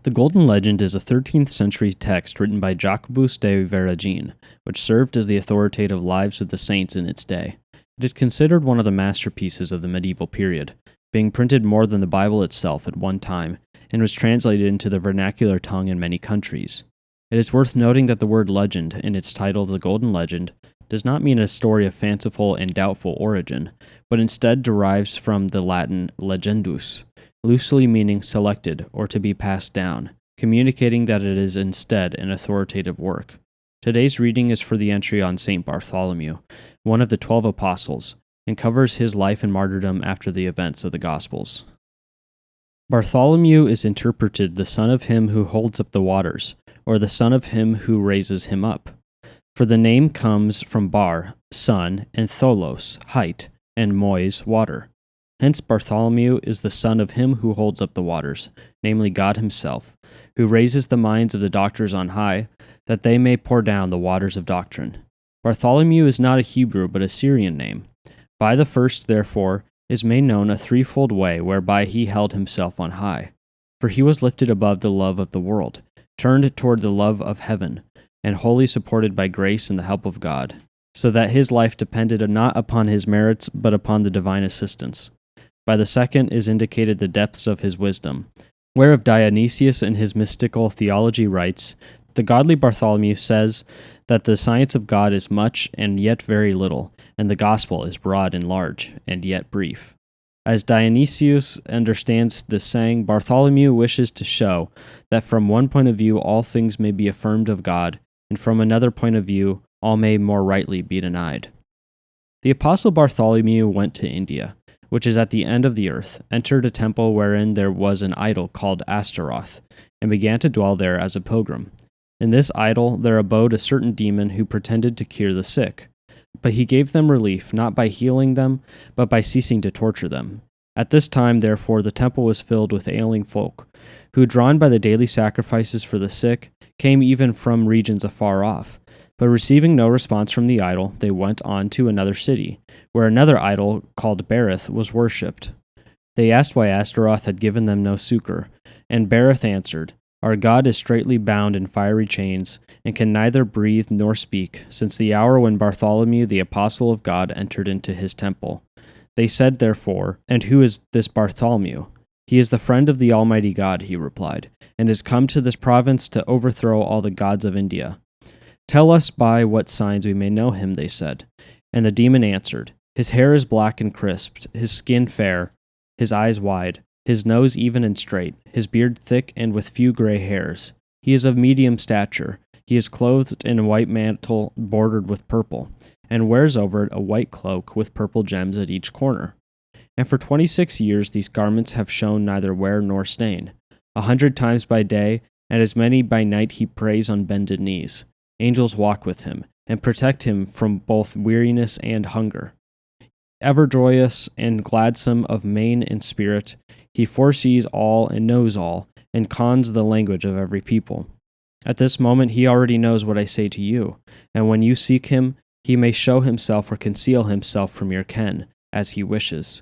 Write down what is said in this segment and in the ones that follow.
The Golden Legend is a 13th century text written by Jacobus de Veragine, which served as the authoritative lives of the saints in its day. It is considered one of the masterpieces of the medieval period, being printed more than the Bible itself at one time, and was translated into the vernacular tongue in many countries. It is worth noting that the word legend, in its title The Golden Legend, does not mean a story of fanciful and doubtful origin, but instead derives from the Latin legendus, loosely meaning selected or to be passed down, communicating that it is instead an authoritative work. Today's reading is for the entry on St Bartholomew, one of the 12 apostles, and covers his life and martyrdom after the events of the Gospels. Bartholomew is interpreted the son of him who holds up the waters, or the son of him who raises him up. For the name comes from bar, son, and tholos, height, and mois, water. Hence Bartholomew is the son of him who holds up the waters, namely God himself, who raises the minds of the doctors on high, that they may pour down the waters of doctrine. Bartholomew is not a Hebrew but a Syrian name. By the first, therefore, is made known a threefold way whereby he held himself on high. For he was lifted above the love of the world, turned toward the love of heaven, and wholly supported by grace and the help of God, so that his life depended not upon his merits but upon the divine assistance. By the second is indicated the depths of his wisdom, whereof Dionysius in his mystical theology writes, "The godly Bartholomew says that the science of God is much and yet very little, and the gospel is broad and large, and yet brief." As Dionysius understands this saying, Bartholomew wishes to show that from one point of view all things may be affirmed of God, and from another point of view all may more rightly be denied. The apostle Bartholomew went to India, which is at the end of the earth, entered a temple wherein there was an idol called Astaroth, and began to dwell there as a pilgrim. In this idol there abode a certain demon who pretended to cure the sick, but he gave them relief not by healing them, but by ceasing to torture them. At this time, therefore, the temple was filled with ailing folk, who, drawn by the daily sacrifices for the sick, came even from regions afar off. But receiving no response from the idol, they went on to another city, where another idol called Berith was worshipped. They asked why Astaroth had given them no succor, and Berith answered, "Our God is straitly bound in fiery chains, and can neither breathe nor speak, since the hour when Bartholomew, the apostle of God, entered into his temple." They said, therefore, "And who is this Bartholomew?" "He is the friend of the Almighty God," he replied, "and has come to this province to overthrow all the gods of India." "Tell us by what signs we may know him," they said. And the demon answered, "His hair is black and crisped, his skin fair, his eyes wide, his nose even and straight, his beard thick and with few gray hairs. He is of medium stature. He is clothed in a white mantle bordered with purple, and wears over it a white cloak with purple gems at each corner. And for 26 years these garments have shown neither wear nor stain. 100 times by day, and as many by night he prays on bended knees. Angels walk with him, and protect him from both weariness and hunger. Ever joyous and gladsome of mien and spirit, he foresees all and knows all, and cons the language of every people. At this moment he already knows what I say to you, and when you seek him, he may show himself or conceal himself from your ken, as he wishes.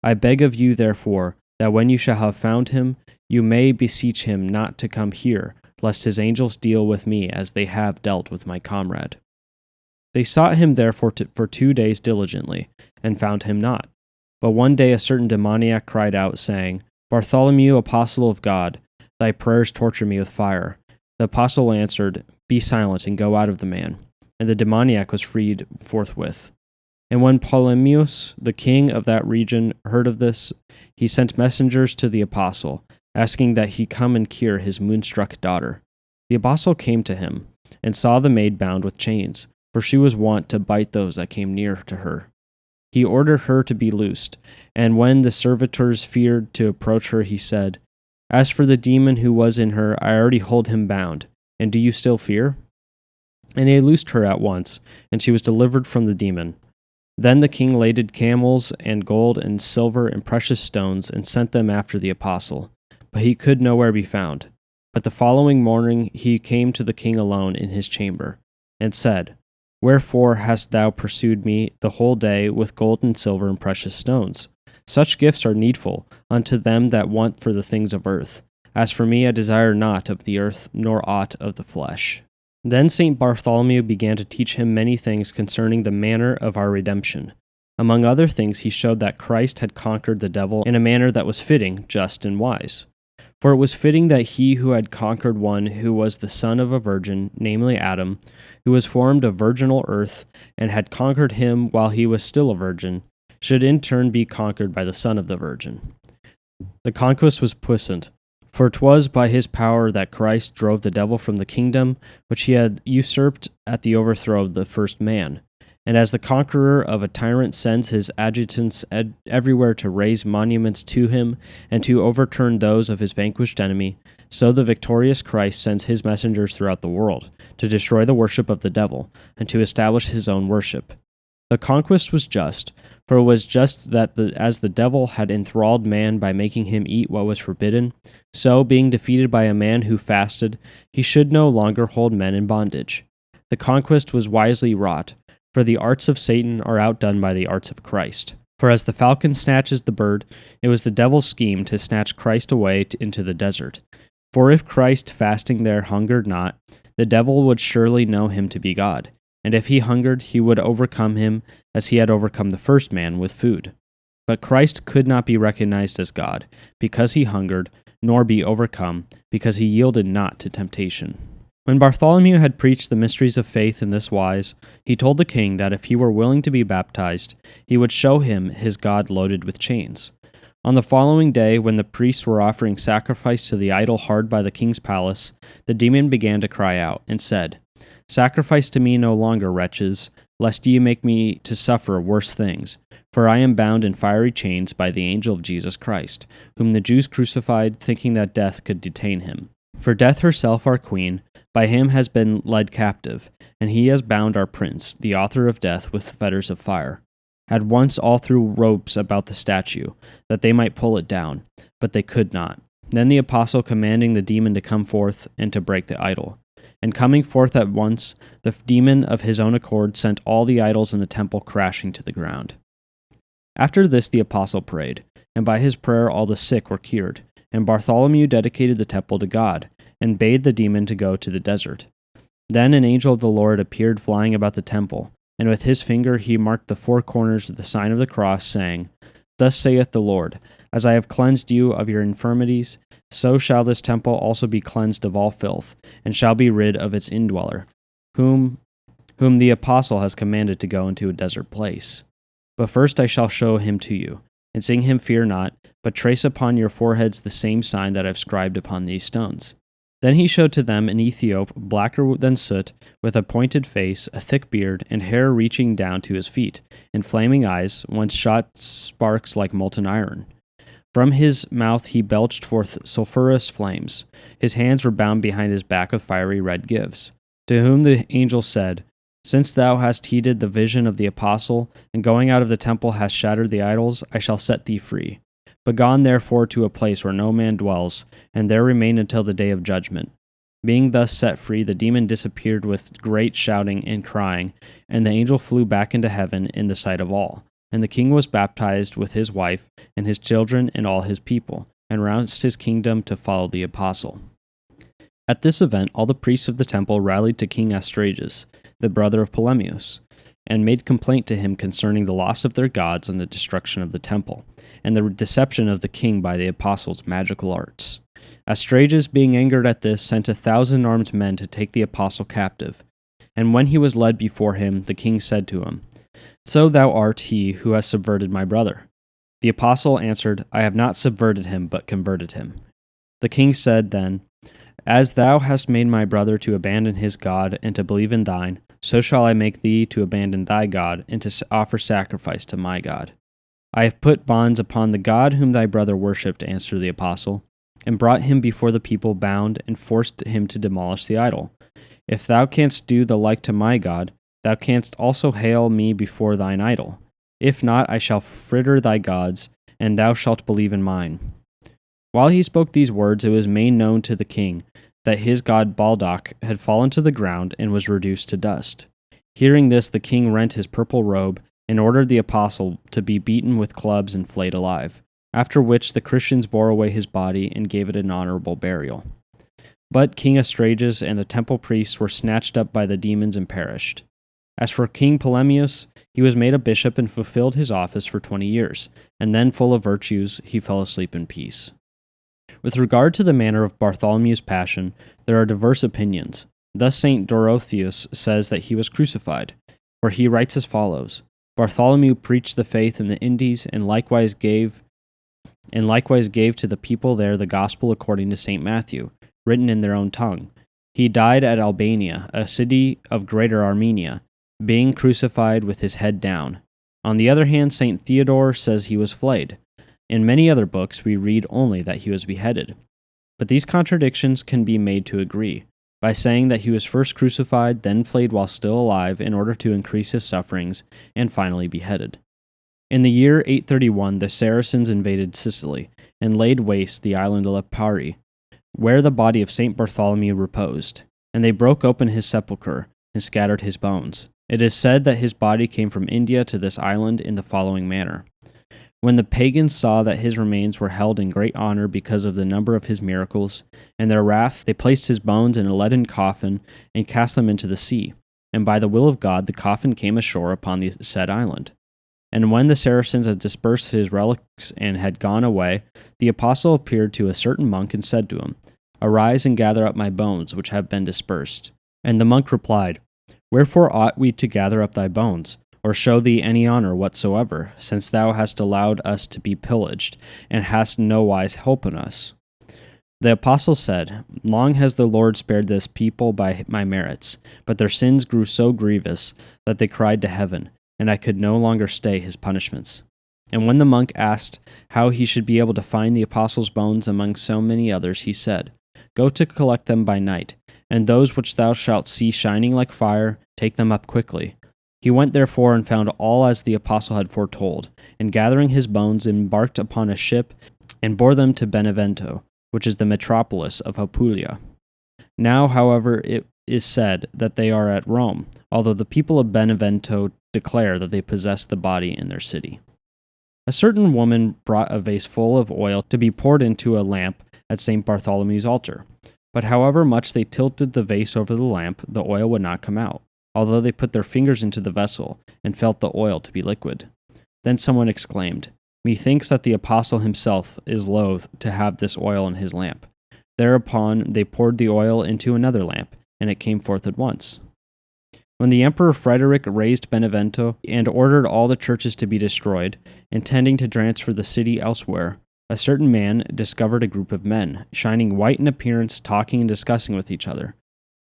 I beg of you, therefore, that when you shall have found him, you may beseech him not to come here, lest his angels deal with me as they have dealt with my comrade." They sought him therefore for 2 days diligently, and found him not. But one day a certain demoniac cried out, saying, "Bartholomew, apostle of God, thy prayers torture me with fire." The apostle answered, "Be silent and go out of the man." And the demoniac was freed forthwith. And when Ptolemeus, the king of that region, heard of this, he sent messengers to the apostle, asking that he come and cure his moonstruck daughter. The apostle came to him, and saw the maid bound with chains, for she was wont to bite those that came near to her. He ordered her to be loosed, and when the servitors feared to approach her, he said, "As for the demon who was in her, I already hold him bound, and do you still fear?" And they loosed her at once, and she was delivered from the demon. Then the king laded camels and gold and silver and precious stones, and sent them after the apostle. But he could nowhere be found. But the following morning he came to the king alone in his chamber, and said, "Wherefore hast thou pursued me the whole day with gold and silver and precious stones? Such gifts are needful unto them that want for the things of earth. As for me, I desire naught of the earth, nor aught of the flesh." Then St Bartholomew began to teach him many things concerning the manner of our redemption. Among other things, he showed that Christ had conquered the devil in a manner that was fitting, just, and wise. For it was fitting that he who had conquered one who was the son of a virgin, namely Adam, who was formed of virginal earth, and had conquered him while he was still a virgin, should in turn be conquered by the son of the virgin. The conquest was puissant, for 'twas by his power that Christ drove the devil from the kingdom which he had usurped at the overthrow of the first man. And as the conqueror of a tyrant sends his adjutants everywhere to raise monuments to him and to overturn those of his vanquished enemy, so the victorious Christ sends his messengers throughout the world to destroy the worship of the devil and to establish his own worship. The conquest was just, for it was just that as the devil had enthralled man by making him eat what was forbidden, so, being defeated by a man who fasted, he should no longer hold men in bondage. The conquest was wisely wrought, for the arts of Satan are outdone by the arts of Christ. For as the falcon snatches the bird, it was the devil's scheme to snatch Christ away into the desert. For if Christ, fasting there, hungered not, the devil would surely know him to be God. And if he hungered, he would overcome him as he had overcome the first man with food. But Christ could not be recognized as God, because he hungered, nor be overcome, because he yielded not to temptation. When Bartholomew had preached the mysteries of faith in this wise, he told the king that if he were willing to be baptized, he would show him his God loaded with chains. On the following day, when the priests were offering sacrifice to the idol hard by the king's palace, the demon began to cry out, and said, "Sacrifice to me no longer, wretches, lest ye make me to suffer worse things. For I am bound in fiery chains by the angel of Jesus Christ, whom the Jews crucified, thinking that death could detain him. For death herself, our queen, by him has been led captive, and he has bound our prince, the author of death, with fetters of fire. At once all threw ropes about the statue, that they might pull it down, but they could not. Then the apostle commanding the demon to come forth and to break the idol. And coming forth at once, the demon of his own accord sent all the idols in the temple crashing to the ground." After this the apostle prayed, and by his prayer all the sick were cured, and Bartholomew dedicated the temple to God, and bade the demon to go to the desert. Then an angel of the Lord appeared flying about the temple, and with his finger he marked the four corners with the sign of the cross, saying, "Thus saith the Lord, as I have cleansed you of your infirmities, so shall this temple also be cleansed of all filth, and shall be rid of its indweller, whom the apostle has commanded to go into a desert place. But first I shall show him to you, and seeing him fear not, but trace upon your foreheads the same sign that I have scribed upon these stones." Then he showed to them an Ethiop, blacker than soot, with a pointed face, a thick beard, and hair reaching down to his feet, and flaming eyes, whence shot sparks like molten iron. From his mouth he belched forth sulphurous flames. His hands were bound behind his back with fiery red gyves. To whom the angel said, "Since thou hast heeded the vision of the apostle, and going out of the temple hast shattered the idols, I shall set thee free. Begone therefore to a place where no man dwells, and there remain until the day of judgment." Being thus set free, the demon disappeared with great shouting and crying, and the angel flew back into heaven in the sight of all. And the king was baptized with his wife, and his children, and all his people, and roused his kingdom to follow the apostle. At this event, all the priests of the temple rallied to King Astrages, the brother of Ptolemais, and made complaint to him concerning the loss of their gods and the destruction of the temple, and the deception of the king by the apostles' magical arts. Astrages, being angered at this, sent 1,000 armed men to take the apostle captive. And when he was led before him, the king said to him, "So thou art he who has subverted my brother." The apostle answered, "I have not subverted him, but converted him." The king said then, "As thou hast made my brother to abandon his God and to believe in thine, so shall I make thee to abandon thy God and to offer sacrifice to my God." "I have put bonds upon the God whom thy brother worshipped," answered the apostle, "and brought him before the people bound and forced him to demolish the idol. If thou canst do the like to my God, thou canst also hale me before thine idol. If not, I shall fritter thy gods, and thou shalt believe in mine." While he spoke these words, it was made known to the king that his god Baldock had fallen to the ground and was reduced to dust. Hearing this, the king rent his purple robe and ordered the apostle to be beaten with clubs and flayed alive. after which the Christians bore away his body and gave it an honorable burial. But King Astrages and the temple priests were snatched up by the demons and perished. As for King Polemius, he was made a bishop and fulfilled his office for 20 years, and then, full of virtues, he fell asleep in peace. With regard to the manner of Bartholomew's Passion, there are diverse opinions. Thus St. Dorotheus says that he was crucified, for he writes as follows: Bartholomew preached the faith in the Indies, and likewise gave to the people there the gospel according to St. Matthew, written in their own tongue. He died at Albania, a city of Greater Armenia, being crucified with his head down. On the other hand, St. Theodore says he was flayed. In many other books, we read only that he was beheaded. But these contradictions can be made to agree, by saying that he was first crucified, then flayed while still alive in order to increase his sufferings, and finally beheaded. In the year 831, the Saracens invaded Sicily, and laid waste the island of Lipari, where the body of St. Bartholomew reposed, and they broke open his sepulchre, and scattered his bones. It is said that his body came from India to this island in the following manner. When the pagans saw that his remains were held in great honor because of the number of his miracles, in their wrath they placed his bones in a leaden coffin and cast them into the sea, and by the will of God the coffin came ashore upon the said island. And when the Saracens had dispersed his relics and had gone away, the apostle appeared to a certain monk and said to him, "Arise and gather up my bones, which have been dispersed." And the monk replied, "Wherefore ought we to gather up thy bones, or show thee any honor whatsoever, since thou hast allowed us to be pillaged, and hast no wise holpen us?" The apostle said, "Long has the Lord spared this people by my merits, but their sins grew so grievous that they cried to heaven, and I could no longer stay his punishments." And when the monk asked how he should be able to find the apostles' bones among so many others, he said, "Go to collect them by night, and those which thou shalt see shining like fire, take them up quickly." He went therefore and found all as the apostle had foretold, and gathering his bones embarked upon a ship and bore them to Benevento, which is the metropolis of Apulia. Now, however, it is said that they are at Rome, although the people of Benevento declare that they possess the body in their city. A certain woman brought a vase full of oil to be poured into a lamp at St. Bartholomew's altar. But however much they tilted the vase over the lamp, the oil would not come out, although they put their fingers into the vessel and felt the oil to be liquid. Then someone exclaimed, "Methinks that the apostle himself is loath to have this oil in his lamp." Thereupon they poured the oil into another lamp, and it came forth at once. When the Emperor Frederick razed Benevento and ordered all the churches to be destroyed, intending to transfer the city elsewhere, a certain man discovered a group of men, shining white in appearance, talking and discussing with each other.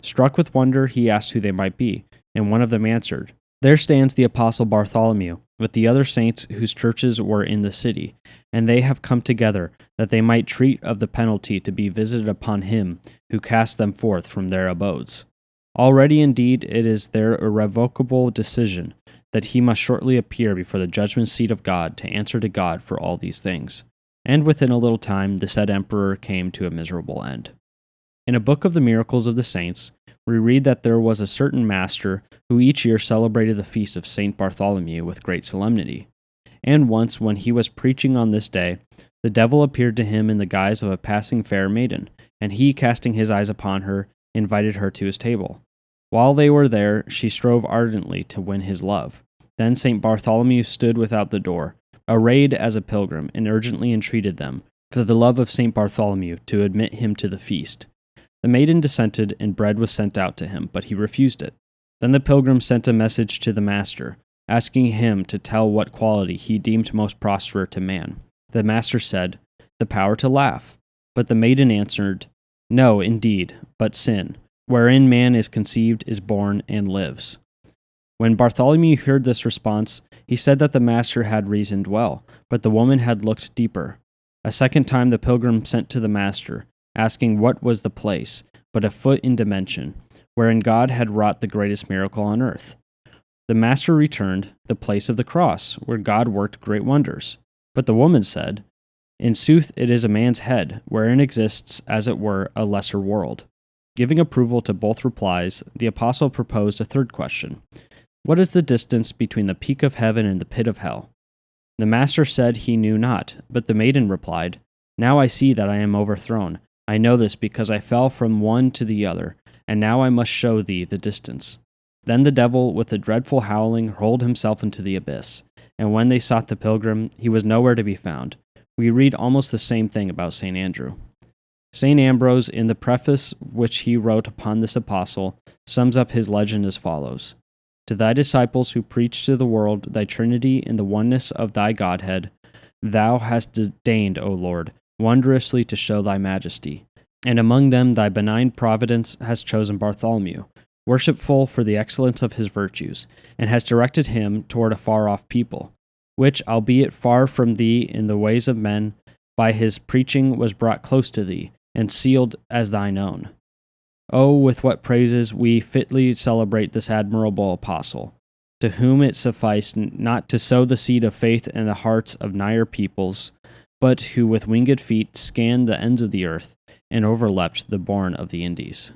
Struck with wonder, he asked who they might be, and one of them answered, "There stands the apostle Bartholomew, with the other saints whose churches were in the city, and they have come together that they might treat of the penalty to be visited upon him who cast them forth from their abodes. Already, indeed, it is their irrevocable decision that he must shortly appear before the judgment seat of God to answer to God for all these things." And within a little time the said emperor came to a miserable end. In a book of the miracles of the saints, we read that there was a certain master who each year celebrated the feast of St. Bartholomew with great solemnity. And once, when he was preaching on this day, the devil appeared to him in the guise of a passing fair maiden, and he, casting his eyes upon her, invited her to his table. While they were there, she strove ardently to win his love. Then St. Bartholomew stood without the door, arrayed as a pilgrim, and urgently entreated them, for the love of St. Bartholomew, to admit him to the feast. The maiden dissented, and bread was sent out to him, but he refused it. Then the pilgrim sent a message to the master, asking him to tell what quality he deemed most prosperous to man. The master said, "The power to laugh." But the maiden answered, "No, indeed, but sin, wherein man is conceived, is born, and lives." When Bartholomew heard this response, he said that the master had reasoned well, but the woman had looked deeper. A second time the pilgrim sent to the master, asking what was the place, but a foot in dimension, wherein God had wrought the greatest miracle on earth. The master returned, "The place of the cross, where God worked great wonders." But the woman said, "In sooth it is a man's head, wherein exists, as it were, a lesser world." Giving approval to both replies, the apostle proposed a third question. What is the distance between the peak of heaven and the pit of hell? The master said he knew not, but the maiden replied, Now I see that I am overthrown. I know this because I fell from one to the other, and now I must show thee the distance. Then the devil, with a dreadful howling, hurled himself into the abyss, and when they sought the pilgrim, he was nowhere to be found. We read almost the same thing about St. Andrew. St. Ambrose, in the preface which he wrote upon this apostle, sums up his legend as follows. To thy disciples who preach to the world thy Trinity in the oneness of thy Godhead, thou hast deigned, O Lord, wondrously to show thy majesty. And among them thy benign providence has chosen Bartholomew, worshipful for the excellence of his virtues, and has directed him toward a far-off people, which, albeit far from thee in the ways of men, by his preaching was brought close to thee, and sealed as thine own. Oh, with what praises we fitly celebrate this admirable apostle, to whom it sufficed not to sow the seed of faith in the hearts of nigher peoples, but who with winged feet scanned the ends of the earth, and overleapt the bourne of the Indies.